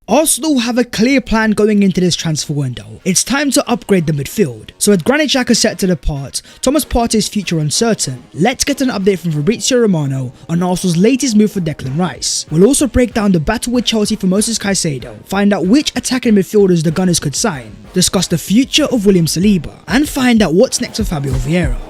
Arsenal have a clear plan going into this transfer window. It's time to upgrade the midfield. So with Granit Xhaka set to depart, Thomas Partey's future uncertain, let's get an update from Fabrizio Romano on Arsenal's latest move for Declan Rice. We'll also break down the battle with Chelsea for Moises Caicedo, find out which attacking midfielders the Gunners could sign, discuss the future of William Saliba, and find out what's next for Fabio Vieira.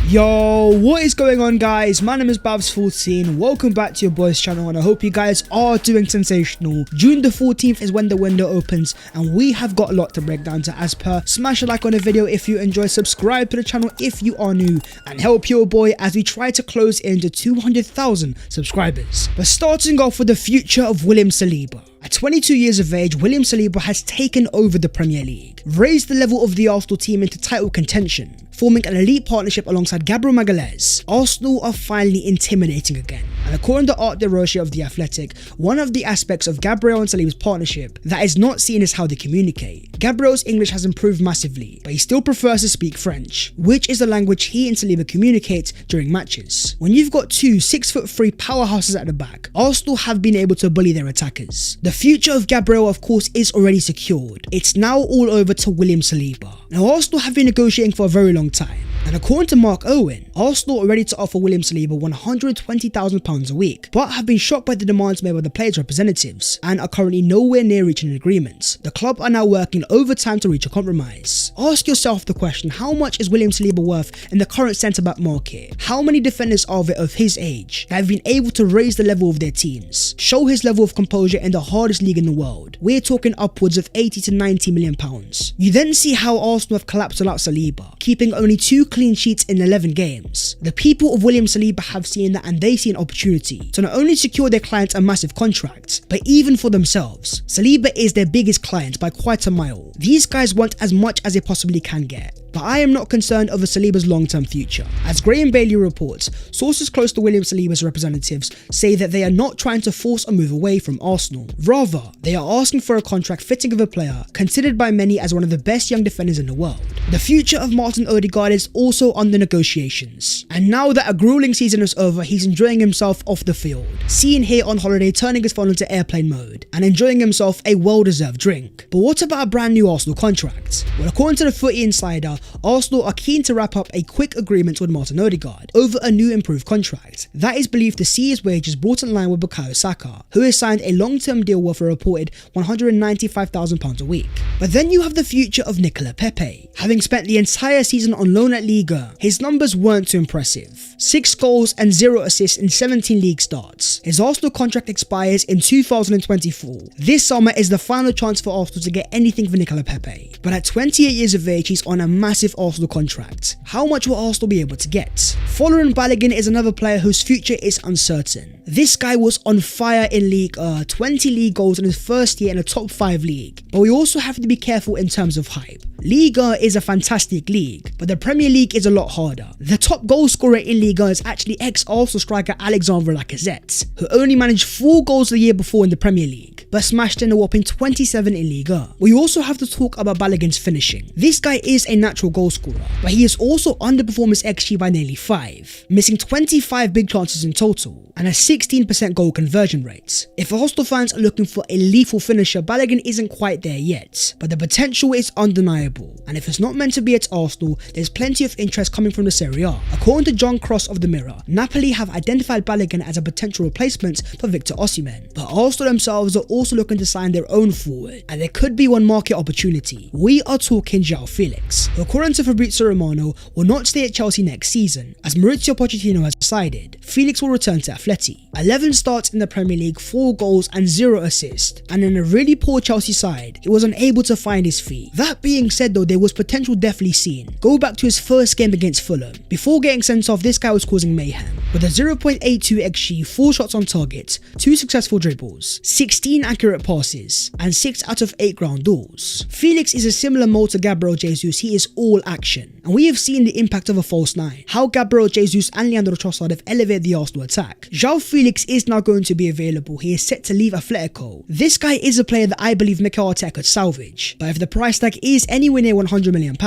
Yo, what is going on, guys? My name is Babs14. Welcome back to your boys channel, and I hope you guys are doing sensational. June the 14th is when the window opens, and we have got a lot to break down to as per. Smash a like on the video if you enjoy, subscribe to the channel if you are new, and help your boy as we try to close into 200,000 subscribers. But starting off with the future of William Saliba. At 22 years of age, William Saliba has taken over the Premier League, raised the level of the Arsenal team into title contention, forming an elite partnership alongside Gabriel Magalhaes. Arsenal are finally intimidating again. And according to Art de Roche of The Athletic, one of the aspects of Gabriel and Saliba's partnership that is not seen is how they communicate. Gabriel's English has improved massively, but he still prefers to speak French, which is the language he and Saliba communicate during matches. When you've got two 6'3" powerhouses at the back, Arsenal have been able to bully their attackers. The future of Gabriel, of course, is already secured. It's now all over to William Saliba. Now, Arsenal have been negotiating for a very long time, and according to Mark Owen, Arsenal are ready to offer William Saliba £120,000 a week, but have been shocked by the demands made by the players' representatives and are currently nowhere near reaching an agreement. The club are now working overtime to reach a compromise. Ask yourself the question, how much is William Saliba worth in the current centre-back market? How many defenders are there of his age that have been able to raise the level of their teams, show his level of composure in the hardest league in the world? We're talking upwards of 80 to 90 million pounds. You then see how Arsenal have collapsed without Saliba, keeping only 2 clean sheets in 11 games. The people of William Saliba have seen that, and they see an opportunity to not only secure their clients a massive contract, but even for themselves. Saliba is their biggest client by quite a mile. These guys want as much as they possibly can get. But I am not concerned over Saliba's long-term future. As Graham Bailey reports, sources close to William Saliba's representatives say that they are not trying to force a move away from Arsenal. Rather, they are asking for a contract fitting of a player considered by many as one of the best young defenders in the world. The future of Martin Odegaard is also under negotiations. And now that a grueling season is over, he's enjoying himself off the field. Seen here on holiday turning his phone into airplane mode and enjoying himself a well-deserved drink. But what about a brand new Arsenal contract? Well, according to the Footy Insider, Arsenal are keen to wrap up a quick agreement with Martin Odegaard over a new improved contract that is believed to see his wages brought in line with Bukayo Saka, who has signed a long-term deal worth a reported £195,000 a week. But then you have the future of Nicola Pepe. Having spent the entire season on loan at Liga, his numbers weren't too impressive. 6 goals and 0 assists in 17 league starts. His Arsenal contract expires in 2024. This summer is the final chance for Arsenal to get anything for Nicola Pepe. But at 28 years of age, he's on a massive Arsenal contract. How much will Arsenal be able to get? Following Balogun is another player whose future is uncertain. This guy was on fire in League 20 league goals in his first year in a top 5 league. But we also have to be careful in terms of hype. Liga is a fantastic league, but the Premier League is a lot harder. The top goal scorer in Liga is actually ex-Arsenal striker Alexandre Lacazette, who only managed 4 goals the year before in the Premier League, but smashed in a whopping 27 in Liga. We also have to talk about Balogun's finishing. This guy is a natural goal scorer, but he has also underperformed his XG by nearly 5, missing 25 big chances in total, and a 16% goal conversion rate. If Arsenal fans are looking for a lethal finisher, Balogun isn't quite there yet, but the potential is undeniable. And if it's not meant to be at Arsenal, there's plenty of interest coming from the Serie A. According to John Cross of the Mirror, Napoli have identified Balogun as a potential replacement for Victor Osimhen, but Arsenal themselves are also looking to sign their own forward, and there could be one market opportunity. We are talking Felix, who according to Fabrizio Romano will not stay at Chelsea next season, as Mauricio Pochettino has decided. Felix will return to Atleti. 11 starts in the Premier League, 4 goals and 0 assists, and in a really poor Chelsea side, he was unable to find his feet. That being said though, there was potential definitely seen. Go back to his first game against Fulham. Before getting sent off, this guy was causing mayhem. With a 0.82 XG, 4 shots on target, 2 successful dribbles, 16 accurate passes, and 6 out of 8 ground duels. Felix is a similar mold to Gabriel Jesus. He is all action. And we have seen the impact of a false 9, how Gabriel Jesus and Leandro Trossard have elevated the Arsenal attack. João Felix is now going to be available. He is set to leave Atletico. This guy is a player that I believe Mikel Arteta could salvage, but if the price tag is anywhere near £100 million,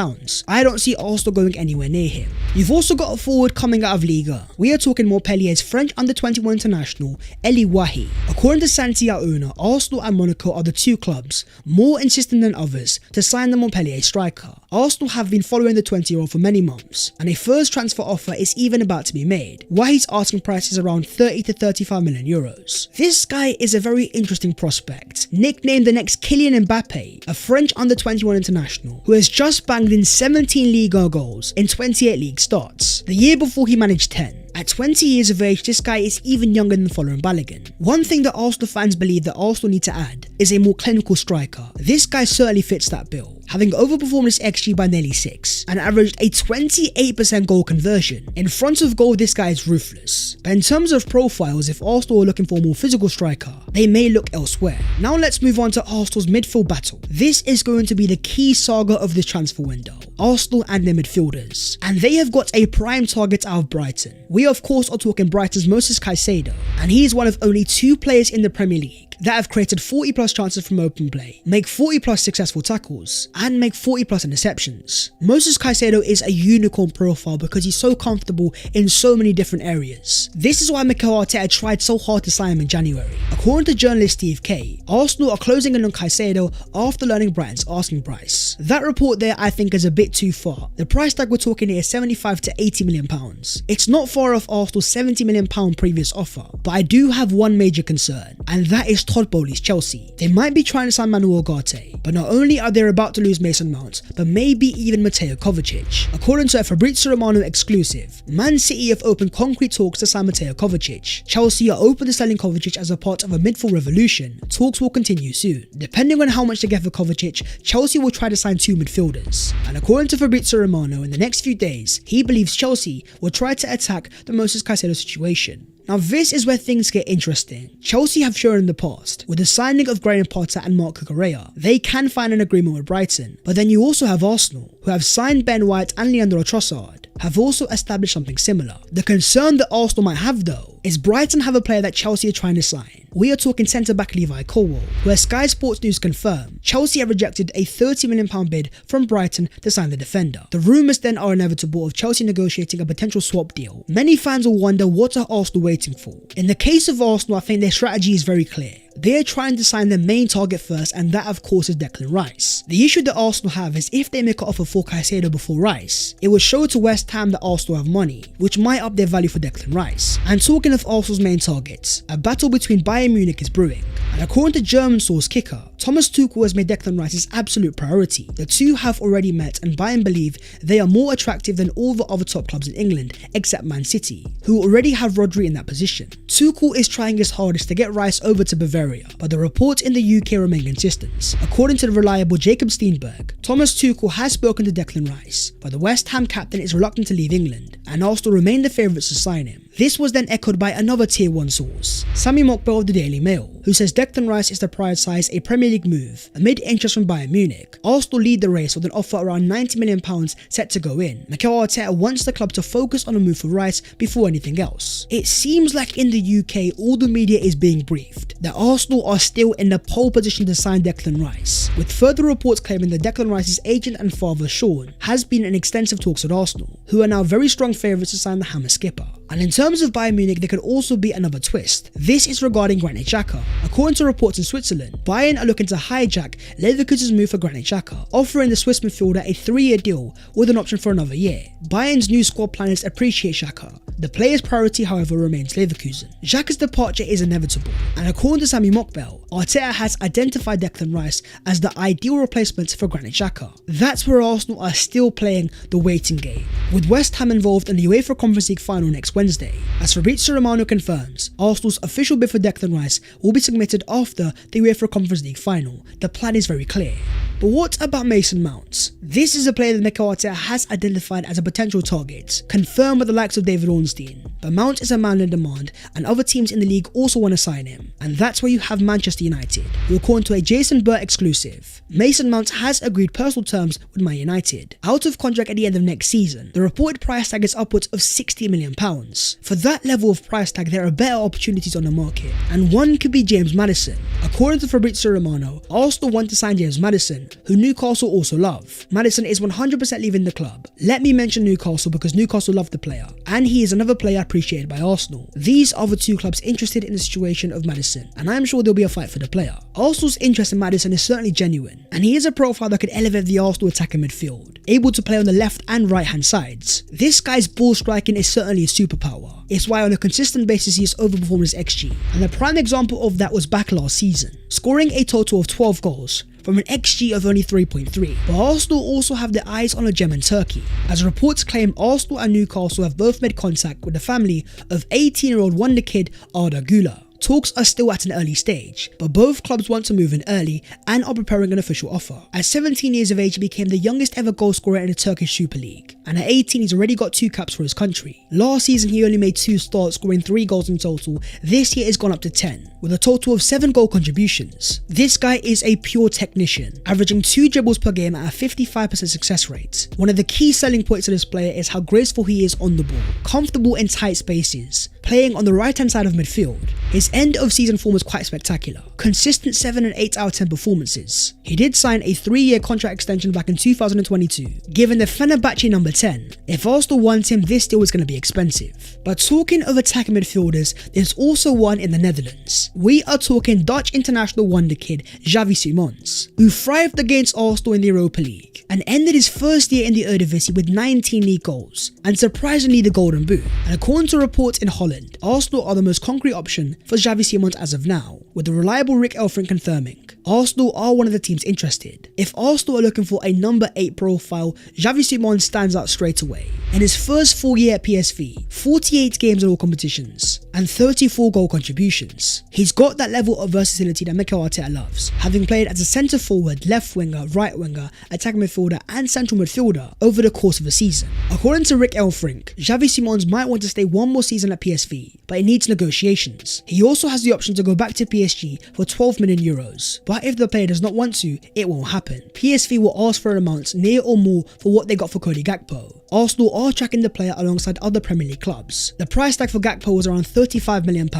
I don't see Arsenal going anywhere near him. You've also got a forward coming out of Liga. We are talking talking Montpellier's French under-21 international, Eli Wahi. According to Santiago owner, Arsenal and Monaco are the two clubs more insistent than others to sign the Montpellier striker. Arsenal have been following the 20-year-old for many months, and a first transfer offer is even about to be made. Wahi's asking price is around 30 to 35 million euros. This guy is a very interesting prospect, nicknamed the next Kylian Mbappe, a French under-21 international who has just banged in 17 Ligue 1 goals in 28 league starts. The year before he managed 10. At 20 years of age, this guy is even younger than following Balogun. One thing that Arsenal fans believe that Arsenal need to add is a more clinical striker. This guy certainly fits that bill, having overperformed his XG by nearly 6 and averaged a 28% goal conversion. In front of goal, this guy is ruthless. But in terms of profiles, if Arsenal are looking for a more physical striker, they may look elsewhere. Now let's move on to Arsenal's midfield battle. This is going to be the key saga of this transfer window. Arsenal and their midfielders. And they have got a prime target out of Brighton. We of course are talking Brighton's Moises Caicedo, and he is one of only 2 players in the Premier League that have created 40 plus chances from open play, make 40 plus successful tackles, and make 40 plus interceptions. Moises Caicedo is a unicorn profile because he's so comfortable in so many different areas. This is why Mikel Arteta tried so hard to sign him in January. According to journalist Steve Kay, Arsenal are closing in on Caicedo after learning Brighton's asking price. That report there I think is a bit too far. The price tag we're talking here is 75 to 80 million pounds. It's not far off Arsenal's 70 million pound previous offer, but I do have one major concern, and that is Todd Bowley's Chelsea. They might be trying to sign Manuel Ugarte, but not only are they about to lose Mason Mount, but maybe even Mateo Kovacic. According to a Fabrizio Romano exclusive, Man City have opened concrete talks to sign Mateo Kovacic. Chelsea are open to selling Kovacic as a part of a midfield revolution. Talks will continue soon. Depending on how much they get for Kovacic, Chelsea will try to sign 2 midfielders. And according to Fabrizio Romano, in the next few days, he believes Chelsea will try to attack the Moises Caicedo situation. Now this is where things get interesting. Chelsea have shown in the past, with the signing of Graham Potter and Marc Cucurella, they can find an agreement with Brighton. But then you also have Arsenal, who have signed Ben White and Leandro Trossard, have also established something similar. The concern that Arsenal might have though, is Brighton have a player that Chelsea are trying to sign. We are talking centre-back Levi Colwill, where Sky Sports News confirmed Chelsea have rejected a £30 million bid from Brighton to sign the defender. The rumours then are inevitable of Chelsea negotiating a potential swap deal. Many fans will wonder, what are Arsenal waiting for? In the case of Arsenal, I think their strategy is very clear. They are trying to sign their main target first, and that of course is Declan Rice. The issue that Arsenal have is if they make an offer for Caicedo before Rice, it will show to West Ham that Arsenal have money, which might up their value for Declan Rice. And talking of Arsenal's main targets, a battle between Bayern Munich is brewing. And according to German source Kicker, Thomas Tuchel has made Declan Rice his absolute priority. The two have already met, and Bayern believe they are more attractive than all the other top clubs in England, except Man City, who already have Rodri in that position. Tuchel is trying his hardest to get Rice over to Bavaria, but the reports in the UK remain consistent. According to the reliable Jacob Steenberg, Thomas Tuchel has spoken to Declan Rice, but the West Ham captain is reluctant to leave England, and Arsenal remain the favourites to sign him. This was then echoed by another tier 1 source, Sami Mokbel of the Daily Mail, who says Declan Rice is to prioritise a Premier League move amid interest from Bayern Munich. Arsenal lead the race with an offer around £90 million set to go in. Mikel Arteta wants the club to focus on a move for Rice before anything else. It seems like in the UK all the media is being briefed that Arsenal are still in the pole position to sign Declan Rice, with further reports claiming that Declan Rice's agent and father Sean has been in extensive talks with Arsenal, who are now very strong favourites to sign the Hammer skipper. And in terms of Bayern Munich, there could also be another twist. This is regarding Granit Xhaka. According to reports in Switzerland, Bayern are looking to hijack Leverkusen's move for Granit Xhaka, offering the Swiss midfielder a 3-year deal with an option for another year. Bayern's new squad planners appreciate Xhaka. The player's priority, however, remains Leverkusen. Xhaka's departure is inevitable, and according to Sami Mokbel, Arteta has identified Declan Rice as the ideal replacement for Granit Xhaka. That's where Arsenal are still playing the waiting game, with West Ham involved in the UEFA Conference League final next Wednesday. As Fabrizio Romano confirms, Arsenal's official bid for Declan Rice will be submitted after the UEFA Conference League final. The plan is very clear. But what about Mason Mount? This is a player that Mikel Arteta has identified as a potential target, confirmed with the likes of David Ornstein. But Mount is a man in demand, and other teams in the league also want to sign him. And that's where you have Manchester United, who, according to a Jason Burr exclusive, Mason Mount has agreed personal terms with Man United. Out of contract at the end of next season, the reported price tag is upwards of £60 million. For that level of price tag, there are better opportunities on the market, and one could be James Maddison. According to Fabrizio Romano, Arsenal want to sign James Maddison, who Newcastle also love. Maddison is 100% leaving the club. Let me mention Newcastle because Newcastle love the player, and he is another player appreciated by Arsenal. These are the two clubs interested in the situation of Maddison, and I'm sure there'll be a fight for the player. Arsenal's interest in Maddison is certainly genuine, and he is a profile that could elevate the Arsenal attacking midfield, able to play on the left and right hand sides. This guy's ball striking is certainly a superpower. It's why on a consistent basis he has overperformed his XG, and the prime example of that was back last season, scoring a total of 12 goals from an XG of only 3.3. But Arsenal also have their eyes on a gem in Turkey, as reports claim Arsenal and Newcastle have both made contact with the family of 18-year-old wonder kid Arda Güler. Talks are still at an early stage, but both clubs want to move in early and are preparing an official offer. At 17 years of age, he became the youngest ever goal scorer in the Turkish Super League, and at 18 he's already got 2 caps for his country. Last season he only made 2 starts, scoring 3 goals in total. This year it's gone up to 10, with a total of 7 goal contributions. This guy is a pure technician, averaging 2 dribbles per game at a 55% success rate. One of the key selling points of this player is how graceful he is on the ball, comfortable in tight spaces, playing on the right hand side of midfield. His end of season form was quite spectacular, consistent 7 and 8 out of 10 performances. He did sign a 3-year contract extension back in 2022, given the Fenerbahce number 10. If Arsenal want him, this deal is going to be expensive. But talking of attacking midfielders, there's also one in the Netherlands. We are talking Dutch international wonder kid Xavi Simons, who thrived against Arsenal in the Europa League and ended his first year in the Eredivisie with 19 league goals and surprisingly the Golden Boot. And according to reports in Holland, Arsenal are the most concrete option for Xavi Simons as of now, with the reliable Rick Elfrink confirming Arsenal are one of the teams interested. If Arsenal are looking for a number 8 profile, Xavi Simons stands out straight away. In his first full year at PSV, 48 games in all competitions and 34 goal contributions. He's got that level of versatility that Mikel Arteta loves, having played as a centre forward, left winger, right winger, attacking midfielder and central midfielder over the course of a season. According to Rick Elfrink, Xavi Simons might want to stay one more season at PSV, but it needs negotiations. He also has the option to go back to PSG for 12 million euros, but if the player does not want to, it won't happen. PSV will ask for an amount near or more for what they got for Cody Gakpo. Arsenal are tracking the player alongside other Premier League clubs. The price tag for Gakpo was around £35 million.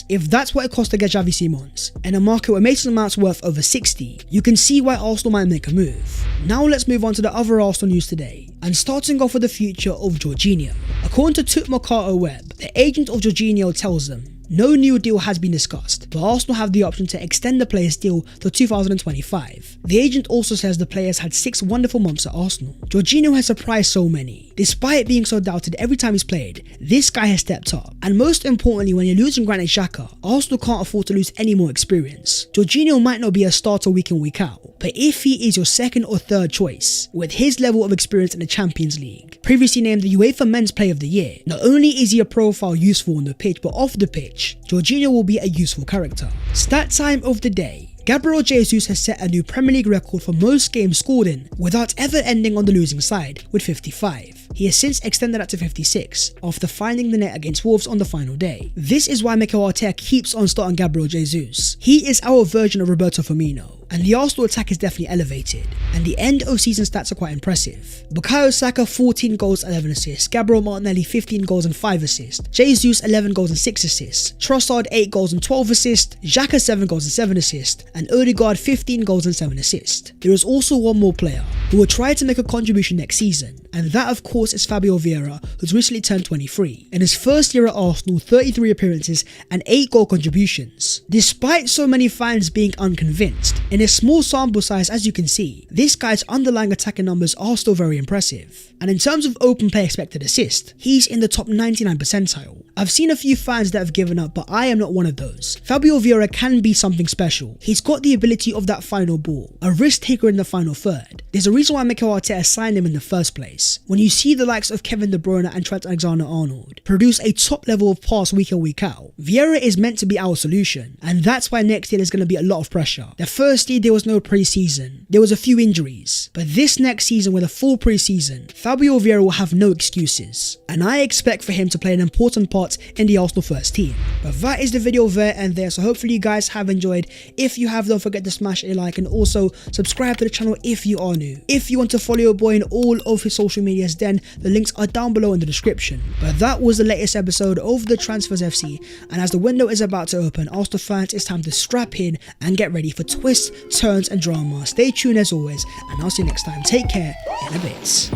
If that's what it costs to get Xavi Simons, in a market where Mason Mount's worth over 60, you can see why Arsenal might make a move. Now let's move on to the other Arsenal news today, and starting off with the future of Jorginho. According to Tutmercato Web, the agent of Jorginho tells them no new deal has been discussed, but Arsenal have the option to extend the player's deal to 2025. The agent also says the player has had 6 wonderful months at Arsenal. Jorginho has surprised so many. Despite being so doubted every time he's played, this guy has stepped up. And most importantly, when you're losing Granit Xhaka, Arsenal can't afford to lose any more experience. Jorginho might not be a starter week in week out, but if he is your second or third choice, with his level of experience in the Champions League, previously named the UEFA Men's Player of the Year, not only is he a profile useful on the pitch, but off the pitch, Jorginho will be a useful character. Stat time of the day. Gabriel Jesus has set a new Premier League record for most games scored in without ever ending on the losing side with 55. He has since extended that to 56 after finding the net against Wolves on the final day. This is why Mikel Arteta keeps on starting Gabriel Jesus. He is our version of Roberto Firmino, and the Arsenal attack is definitely elevated, and the end of season stats are quite impressive. Bukayo Saka 14 goals, 11 assists, Gabriel Martinelli 15 goals and 5 assists, Jesus 11 goals and 6 assists, Trossard 8 goals and 12 assists, Xhaka 7 goals and 7 assists, and Odegaard 15 goals and 7 assists. There is also one more player who will try to make a contribution next season, and that of course is Fabio Vieira, who's recently turned 23. In his first year at Arsenal, 33 appearances and 8 goal contributions. Despite so many fans being unconvinced, in a small sample size, as you can see, this guy's underlying attacking numbers are still very impressive. And in terms of open play expected assist, he's in the top 99 percentile. I've seen a few fans that have given up, but I am not one of those. Fabio Vieira can be something special. He's got the ability of that final ball, a risk taker in the final third. There's a reason why Mikel Arteta signed him in the first place. When you see the likes of Kevin De Bruyne and Trent Alexander-Arnold produce a top level of pass week in week out, Vieira is meant to be our solution, and that's why next year there's going to be a lot of pressure. The first year there was no pre-season, there was a few injuries, but this next season with a full pre-season, Fabio Vieira will have no excuses, and I expect for him to play an important part in the Arsenal first team. But that is the video there and there, so hopefully you guys have enjoyed. If you have, don't forget to smash a like and also subscribe to the channel if you are new. If you want to follow your boy in all of his social medias, then the links are down below in the description. But that was the latest episode of the Transfers FC, and as the window is about to open, Arsenal fans, it's time to strap in and get ready for twists, turns and drama. Stay tuned as always, and I'll see you next time. Take care, in a bit.